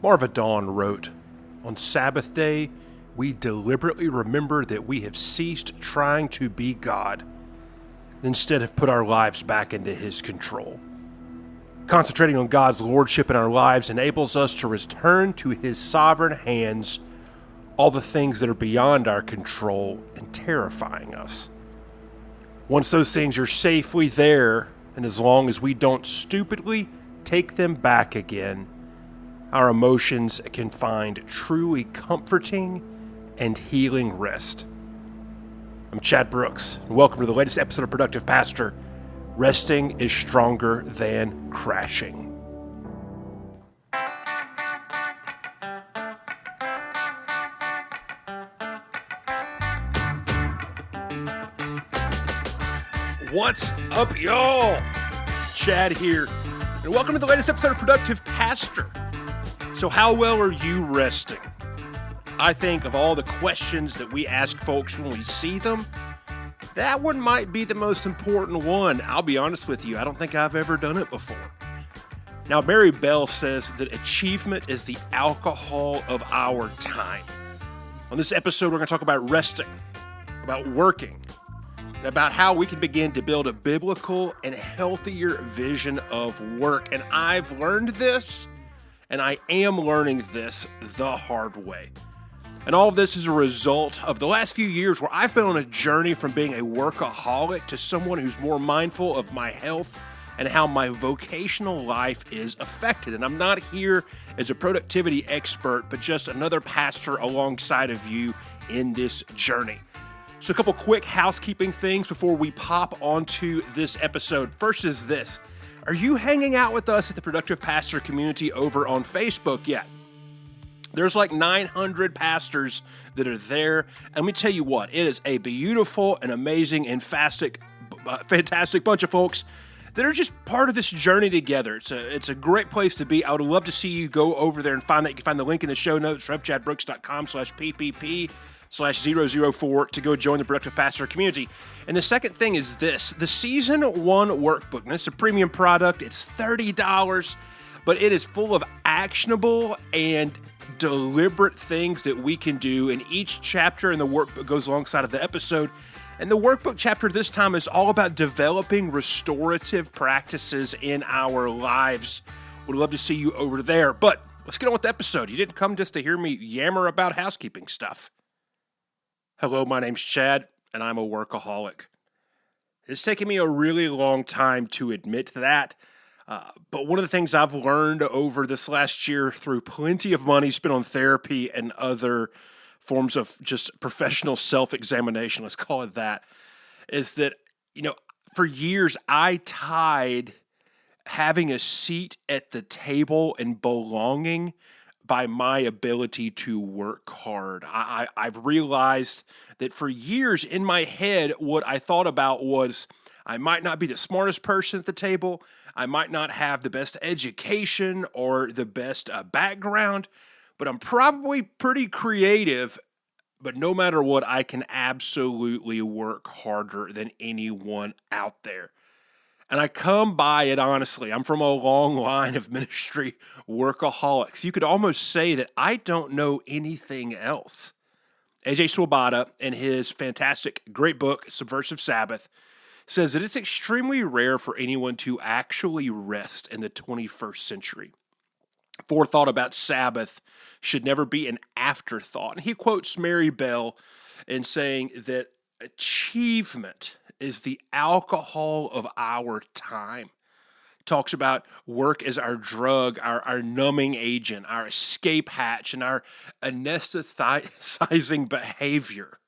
Marva Dawn wrote, "On Sabbath day, we deliberately remember that we have ceased trying to be God, and instead have put our lives back into His control. Concentrating on God's lordship in our lives enables us to return to His sovereign hands all the things that are beyond our control and terrifying us. Once those things are safely there, and as long as we don't stupidly take them back again, our emotions can find truly comforting and healing rest." I'm Chad Brooks, and welcome to the latest episode of Productive Pastor. Resting is stronger than crashing. What's up, y'all? Chad here, and welcome to the latest episode of Productive Pastor. So how well are you resting? I think of all the questions that we ask folks when we see them, that one might be the most important one. I'll be honest with you, I don't think I've ever done it before. Now, Mary Bell says that achievement is the alcohol of our time. On this episode, we're going to talk about resting, about working, and about how we can begin to build a biblical and healthier vision of work. And I've learned this, and I am learning this the hard way. And all of this is a result of the last few years where I've been on a journey from being a workaholic to someone who's more mindful of my health and how my vocational life is affected. And I'm not here as a productivity expert, but just another pastor alongside of you in this journey. So a couple quick housekeeping things before we pop onto this episode. First is this. Are you hanging out with us at the Productive Pastor community over on Facebook yet? There's like 900 pastors that are there. And let me tell you what, it is a beautiful and amazing and fantastic bunch of folks that are just part of this journey together. It's a great place to be. I would love to see you go over there and find that. You can find the link in the show notes, revchadbrooks.com/PPP/004 to go join the Productive Pastor community. And the second thing is this, the Season 1 workbook. And it's a premium product. It's $30, but it is full of actionable and deliberate things that we can do. And each chapter in the workbook goes alongside of the episode. And the workbook chapter this time is all about developing restorative practices in our lives. Would love to see you over there. But let's get on with the episode. You didn't come just to hear me yammer about housekeeping stuff. Hello, my name's Chad, and I'm a workaholic. It's taken me a really long time to admit that. But one of the things I've learned over this last year through plenty of money spent on therapy and other forms of just professional self-examination, let's call it that, is that, for years I tied having a seat at the table and belonging by my ability to work hard. I've realized that for years in my head, what I thought about was I might not be the smartest person at the table. I might not have the best education or the best background, but I'm probably pretty creative. But no matter what, I can absolutely work harder than anyone out there. And I come by it honestly. I'm from a long line of ministry workaholics. You could almost say that I don't know anything else. A.J. Swoboda, in his fantastic, great book, Subversive Sabbath, says that it's extremely rare for anyone to actually rest in the 21st century. Forethought about Sabbath should never be an afterthought. And he quotes Mary Bell in saying that achievement is the alcohol of our time. Talks about work as our drug, our numbing agent, our escape hatch, and our anesthetizing behavior.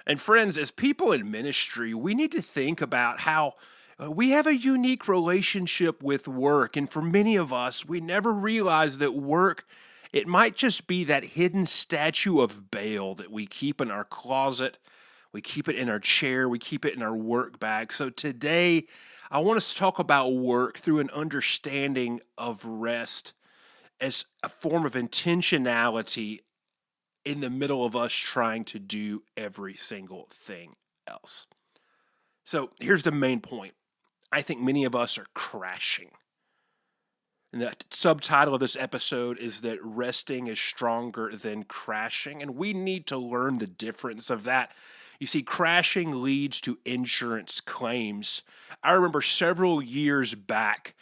And friends, as people in ministry, we need to think about how we have a unique relationship with work. And for many of us, we never realize that work, it might just be that hidden statue of Baal that we keep in our closet. We keep it in our chair. We keep it in our work bag. So today, I want us to talk about work through an understanding of rest as a form of intentionality in the middle of us trying to do every single thing else. So here's the main point. I think many of us are crashing. And the subtitle of this episode is that resting is stronger than crashing. And we need to learn the difference of that. You see, crashing leads to insurance claims. I remember several years back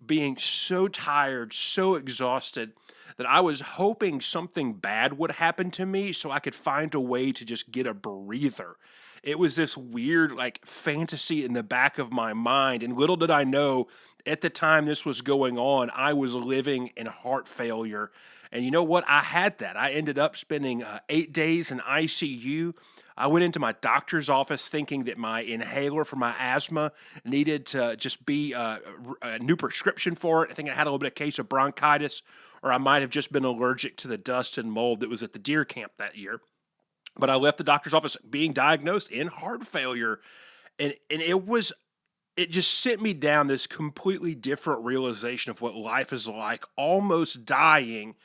being so tired, so exhausted, that I was hoping something bad would happen to me so I could find a way to just get a breather. It was this weird, like, fantasy in the back of my mind. And little did I know, at the time this was going on, I was living in heart failure. And you know what? I had that. I ended up spending 8 days in ICU. I went into my doctor's office thinking that my inhaler for my asthma needed to just be a new prescription for it. I think I had a little bit of case of bronchitis, or I might have just been allergic to the dust and mold that was at the deer camp that year. But I left the doctor's office being diagnosed in heart failure. And it just sent me down this completely different realization of what life is like, almost dying.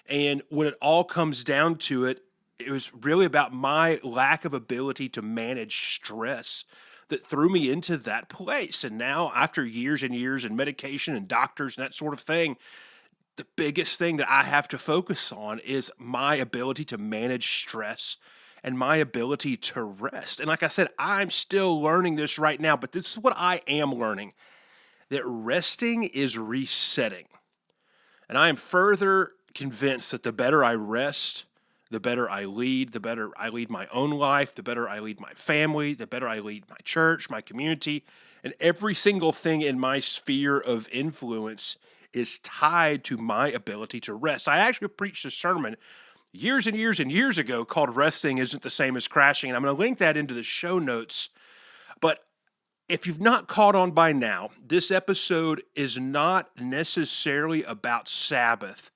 And when it all comes down to it, it was really about my lack of ability to manage stress that threw me into that place. And now, after years and years and medication and doctors and that sort of thing, the biggest thing that I have to focus on is my ability to manage stress and my ability to rest. And like I said, I'm still learning this right now, but this is what I am learning, that resting is resetting. And I am further convinced that the better I rest, the better I lead, the better I lead my own life, the better I lead my family, the better I lead my church, my community, and every single thing in my sphere of influence is tied to my ability to rest. I actually preached a sermon years and years and years ago called Resting Isn't the Same as Crashing, and I'm going to link that into the show notes. But if you've not caught on by now, this episode is not necessarily about Sabbath,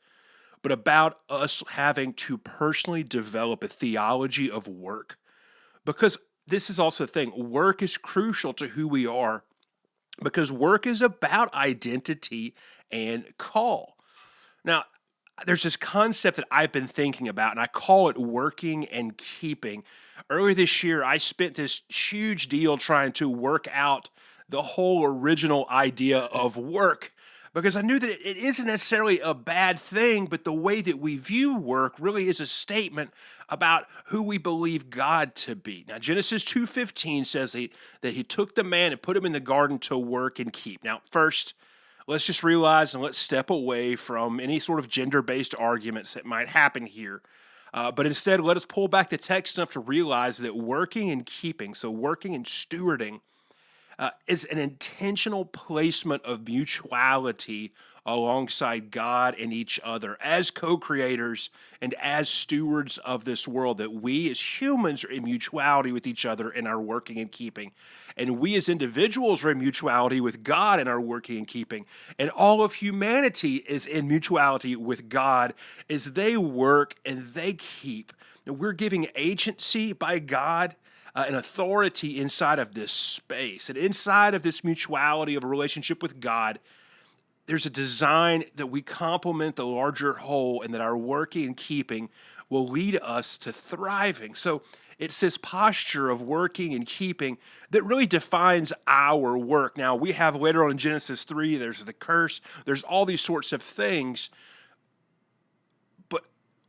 but about us having to personally develop a theology of work. Because this is also the thing, work is crucial to who we are, because work is about identity and call. Now, there's this concept that I've been thinking about, and I call it working and keeping. Earlier this year, I spent this huge deal trying to work out the whole original idea of work, because I knew that it isn't necessarily a bad thing, but the way that we view work really is a statement about who we believe God to be. Now, Genesis 2:15 says that he took the man and put him in the garden to work and keep. Now, first, let's just realize and let's step away from any sort of gender-based arguments that might happen here. But instead, let us pull back the text enough to realize that working and keeping, so working and stewarding, is an intentional placement of mutuality alongside God and each other as co-creators and as stewards of this world, that we as humans are in mutuality with each other in our working and keeping. And we as individuals are in mutuality with God in our working and keeping. And all of humanity is in mutuality with God as they work and they keep. And we're giving agency by God, an authority inside of this space. And inside of this mutuality of a relationship with God, there's a design that we complement the larger whole, and that our working and keeping will lead us to thriving. So it's this posture of working and keeping that really defines our work. Now, we have later on in Genesis 3, there's the curse, there's all these sorts of things.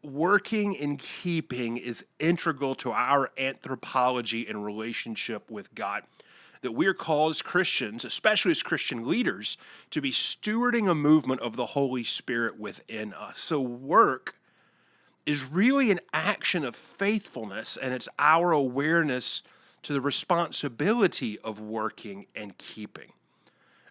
Working and keeping is integral to our anthropology and relationship with God. That we're called as Christians, especially as Christian leaders, to be stewarding a movement of the Holy Spirit within us. So work is really an action of faithfulness, and it's our awareness to the responsibility of working and keeping.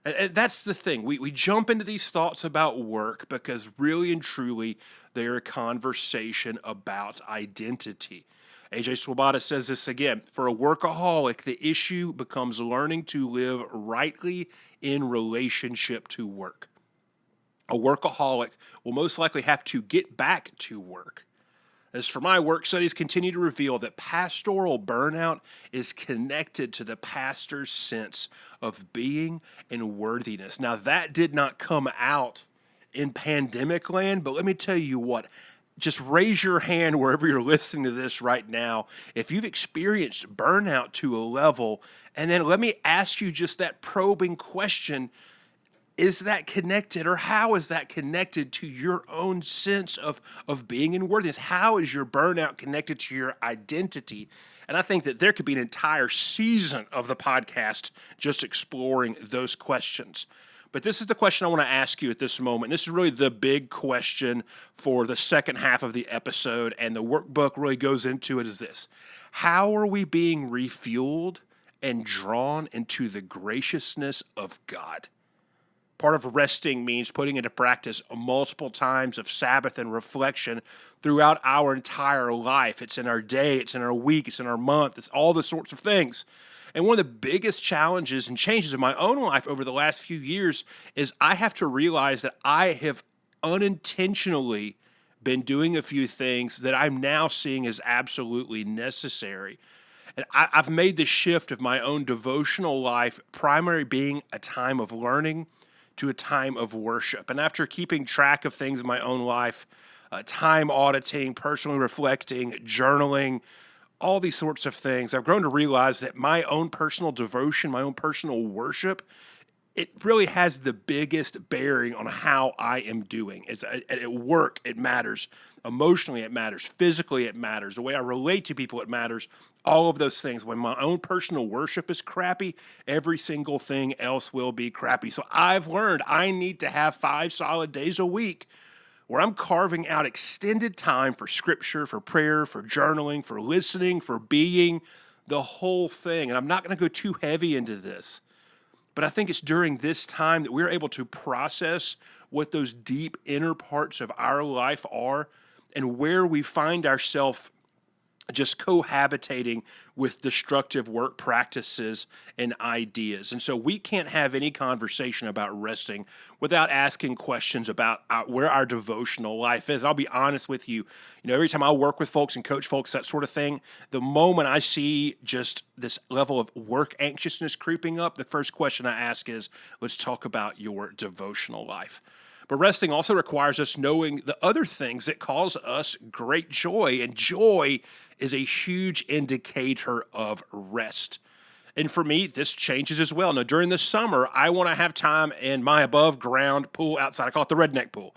And that's the thing. We jump into these thoughts about work because really and truly they're a conversation about identity. A.J. Swoboda says this again: for a workaholic, the issue becomes learning to live rightly in relationship to work. A workaholic will most likely have to get back to work. As for my work studies continue to reveal that pastoral burnout is connected to the pastor's sense of being and worthiness. Now, that did not come out in pandemic land, but let me tell you what, just raise your hand wherever you're listening to this right now if you've experienced burnout to a level, and then let me ask you just that probing question: is that connected, or how is that connected to your own sense of being in worthiness? How is your burnout connected to your identity? And I think that there could be an entire season of the podcast just exploring those questions. But this is the question I want to ask you at this moment. This is really the big question for the second half of the episode, and the workbook really goes into it, is this: how are we being refueled and drawn into the graciousness of God? Part of resting means putting into practice multiple times of Sabbath and reflection throughout our entire life. It's in our day, it's in our week, it's in our month, it's all the sorts of things. And one of the biggest challenges and changes in my own life over the last few years is I have to realize that I have unintentionally been doing a few things that I'm now seeing as absolutely necessary. And I've made the shift of my own devotional life primary being a time of learning to a time of worship. And after keeping track of things in my own life, time auditing, personally reflecting, journaling, all these sorts of things, I've grown to realize that my own personal devotion, my own personal worship, it really has the biggest bearing on how I am doing. At work, it matters. Emotionally, it matters. Physically, it matters. The way I relate to people, it matters. All of those things. When my own personal worship is crappy, every single thing else will be crappy. So I've learned I need to have 5 solid days a week where I'm carving out extended time for scripture, for prayer, for journaling, for listening, for being, the whole thing. And I'm not going to go too heavy into this, but I think it's during this time that we're able to process what those deep inner parts of our life are and where we find ourselves just cohabitating with destructive work practices and ideas. And so we can't have any conversation about resting without asking questions about where our devotional life is. I'll be honest with you, every time I work with folks and coach folks, that sort of thing, the moment I see just this level of work anxiousness creeping up, the first question I ask is, let's talk about your devotional life. But resting also requires us knowing the other things that cause us great joy, and joy is a huge indicator of rest. And for me, this changes as well. Now, during the summer, I want to have time in my above-ground pool outside. I call it the redneck pool,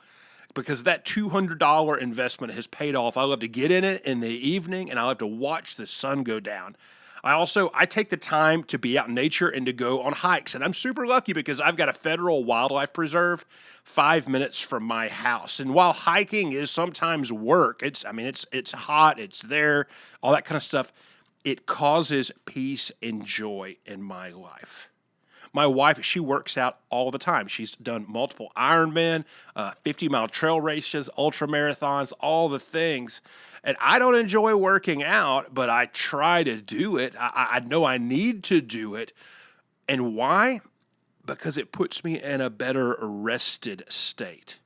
because that $200 investment has paid off. I love to get in it in the evening, and I love to watch the sun go down. I take the time to be out in nature and to go on hikes. And I'm super lucky because I've got a federal wildlife preserve 5 minutes from my house. And while hiking is sometimes work, it's hot, it's there, all that kind of stuff, it causes peace and joy in my life. My wife, she works out all the time. She's done multiple Ironman, 50-mile trail races, ultra marathons, all the things. And I don't enjoy working out, but I try to do it. I know I need to do it. And why? Because it puts me in a better rested state.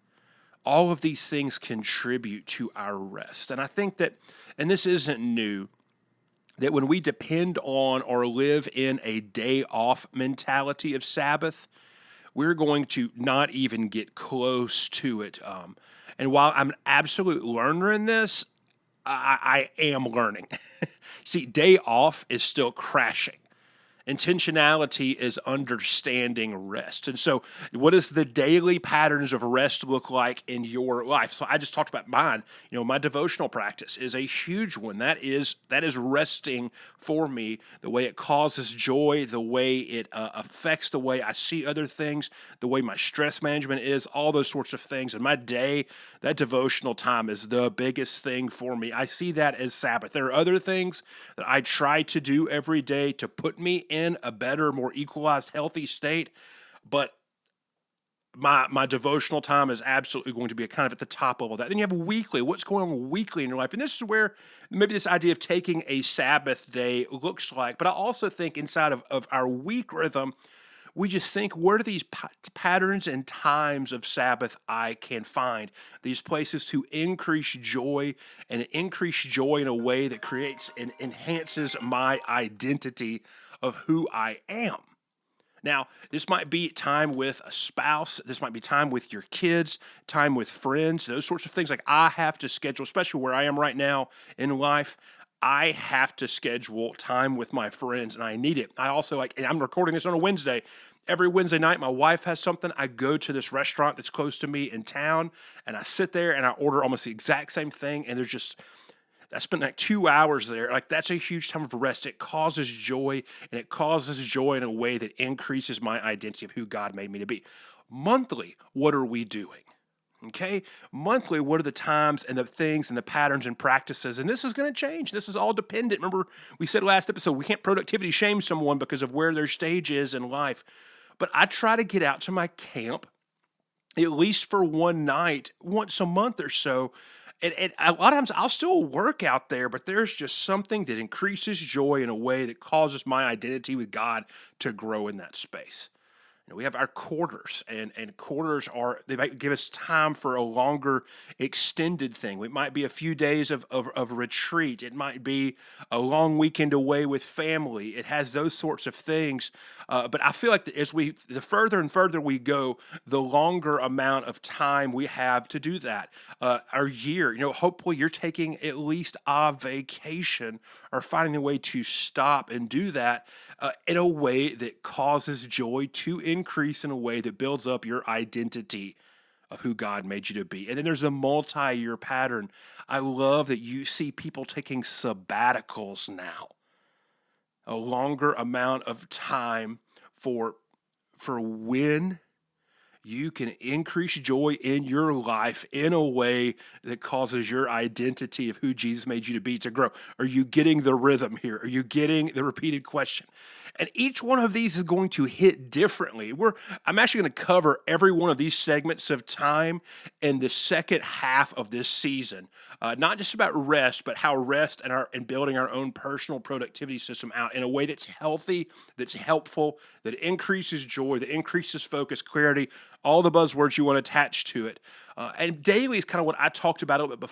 All of these things contribute to our rest. And I think that, and this isn't new, that when we depend on or live in a day off mentality of Sabbath, we're going to not even get close to it. And while I'm an absolute learner in this, I am learning. See, day off is still crashing. Intentionality is understanding rest. And so what does the daily patterns of rest look like in your life? So I just talked about mine. My devotional practice is a huge one. That is resting for me, the way it causes joy, the way it affects the way I see other things, the way my stress management is, all those sorts of things. In my day, that devotional time is the biggest thing for me. I see that as Sabbath. There are other things that I try to do every day to put me in a better, more equalized, healthy state, but my devotional time is absolutely going to be kind of at the top of all that. Then you have weekly. What's going on weekly in your life? And this is where maybe this idea of taking a Sabbath day looks like. But I also think inside of our week rhythm, we just think, where do these patterns and times of Sabbath I can find? These places to increase joy, and increase joy in a way that creates and enhances my identity of who I am. Now, this might be time with a spouse. This might be time with your kids, time with friends, those sorts of things. Like I have to schedule, especially where I am right now in life, I have to schedule time with my friends, and I need it. I also and I'm recording this on a Wednesday, every Wednesday night, my wife has something. I go to this restaurant that's close to me in town, and I sit there and I order almost the exact same thing. And I spent like 2 hours there. Like, that's a huge time of rest. It causes joy, and it causes joy in a way that increases my identity of who God made me to be. Monthly, what are we doing? Okay? Monthly, what are the times and the things and the patterns and practices? And this is going to change. This is all dependent. Remember, we said last episode, we can't productivity shame someone because of where their stage is in life. But I try to get out to my camp at least for one night, once a month or so. And a lot of times I'll still work out there, but there's just something that increases joy in a way that causes my identity with God to grow in that space. We have our quarters, and quarters they might give us time for a longer extended thing. It might be a few days of retreat. It might be a long weekend away with family. It has those sorts of things. But I feel like the further and further we go, the longer amount of time we have to do that. Our year, hopefully you're taking at least a vacation or finding a way to stop and do that in a way that causes joy to increase in a way that builds up your identity of who God made you to be. And then there's a multi-year pattern. I love that you see people taking sabbaticals now. A longer amount of time for when you can increase joy in your life in a way that causes your identity of who Jesus made you to be to grow. Are you getting the rhythm here? Are you getting the repeated question? And each one of these is going to hit differently. I'm actually going to cover every one of these segments of time in the second half of this season. Not just about rest, but how rest and building our own personal productivity system out in a way that's healthy, that's helpful, that increases joy, that increases focus, clarity, all the buzzwords you want to attach to it. And daily is kind of what I talked about a little bit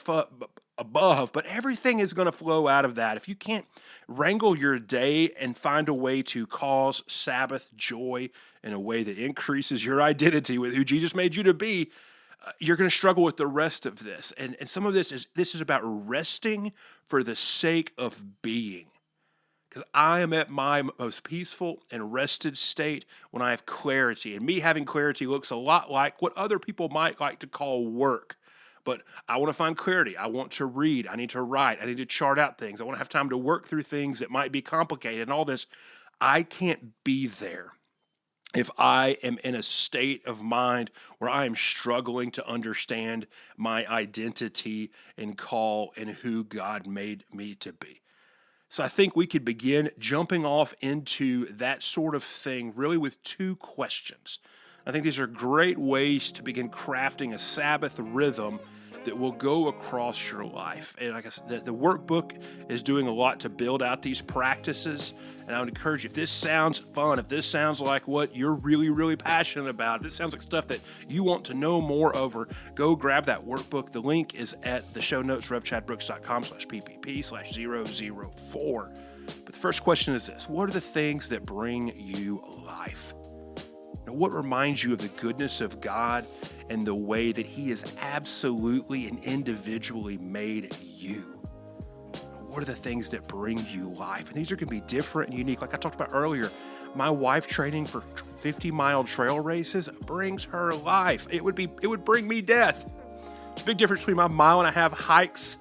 above, but everything is going to flow out of that. If you can't wrangle your day and find a way to cause Sabbath joy in a way that increases your identity with who Jesus made you to be, you're going to struggle with the rest of this. And some of this is about resting for the sake of being. Because I am at my most peaceful and rested state when I have clarity. And me having clarity looks a lot like what other people might like to call work. But I want to find clarity. I want to read. I need to write. I need to chart out things. I want to have time to work through things that might be complicated and all this. I can't be there if I am in a state of mind where I am struggling to understand my identity and call and who God made me to be. So I think we could begin jumping off into that sort of thing really with two questions. I think these are great ways to begin crafting a Sabbath rhythm that will go across your life. And like I said, the workbook is doing a lot to build out these practices. And I would encourage you, if this sounds fun, if this sounds like what you're really, really passionate about, if this sounds like stuff that you want to know more over, go grab that workbook. The link is at the show notes, revchadbrooks.com/PPP/004. But the first question is this: what are the things that bring you life? Now, what reminds you of the goodness of God and the way that He has absolutely and individually made you? What are the things that bring you life? And these are going to be different and unique. Like I talked about earlier, my wife training for 50-mile trail races brings her life. It would bring me death. There's a big difference between my 1.5-mile hikes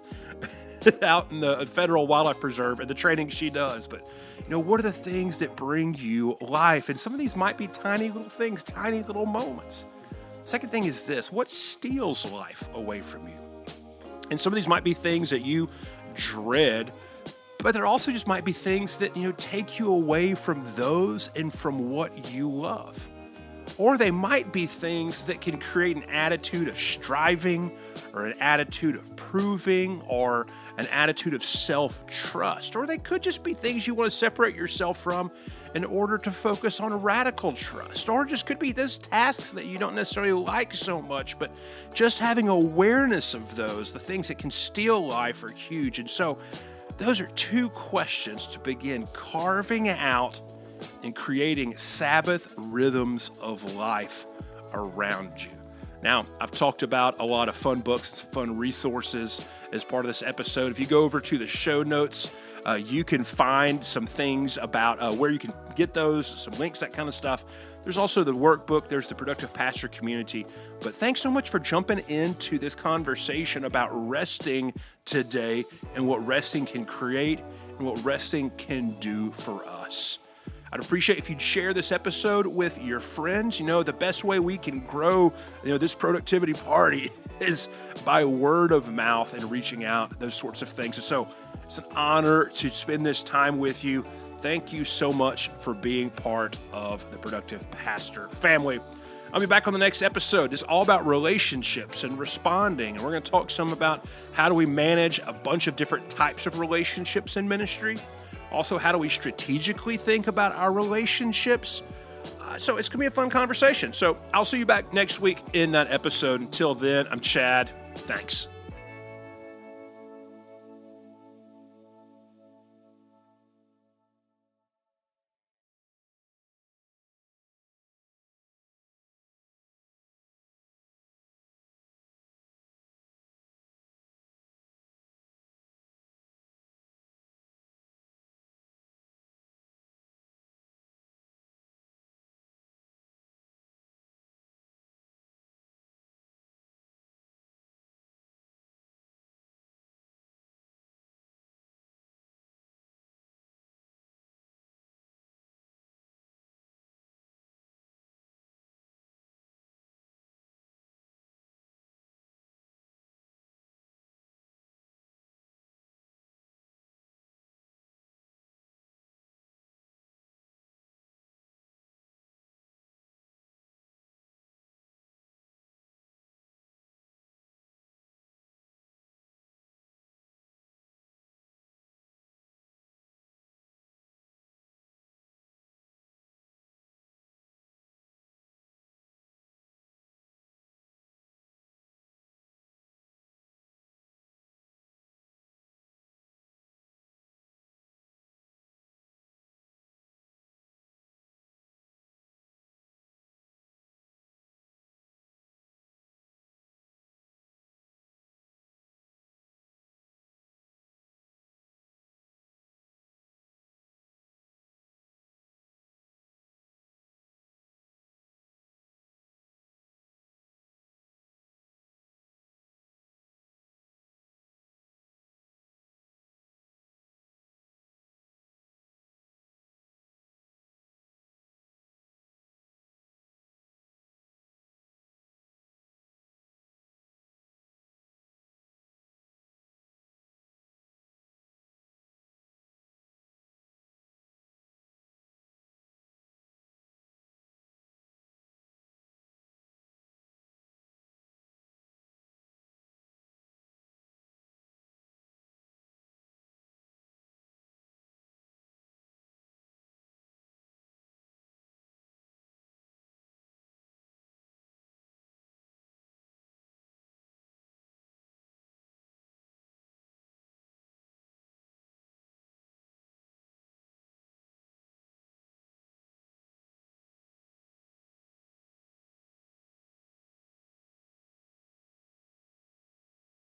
out in the Federal Wildlife Preserve and the training she does. But what are the things that bring you life? And some of these might be tiny little things, tiny little moments. Second thing is this: what steals life away from you? And some of these might be things that you dread, but there also just might be things that, take you away from those and from what you love. Or they might be things that can create an attitude of striving or an attitude of proving or an attitude of self-trust. Or they could just be things you want to separate yourself from in order to focus on radical trust. Or just could be those tasks that you don't necessarily like so much, but just having awareness of those, the things that can steal life, are huge. And so those are two questions to begin carving out and creating Sabbath rhythms of life around you. Now, I've talked about a lot of fun books, fun resources as part of this episode. If you go over to the show notes, you can find some things about where you can get those, some links, that kind of stuff. There's also the workbook. There's the Productive Pastor Community. But thanks so much for jumping into this conversation about resting today and what resting can create and what resting can do for us. I'd appreciate if you'd share this episode with your friends. The best way we can grow, this productivity party is by word of mouth and reaching out, those sorts of things. And so it's an honor to spend this time with you. Thank you so much for being part of the Productive Pastor family. I'll be back on the next episode. It's all about relationships and responding. And we're going to talk some about how do we manage a bunch of different types of relationships in ministry. Also, how do we strategically think about our relationships? So it's going to be a fun conversation. So I'll see you back next week in that episode. Until then, I'm Chad. Thanks.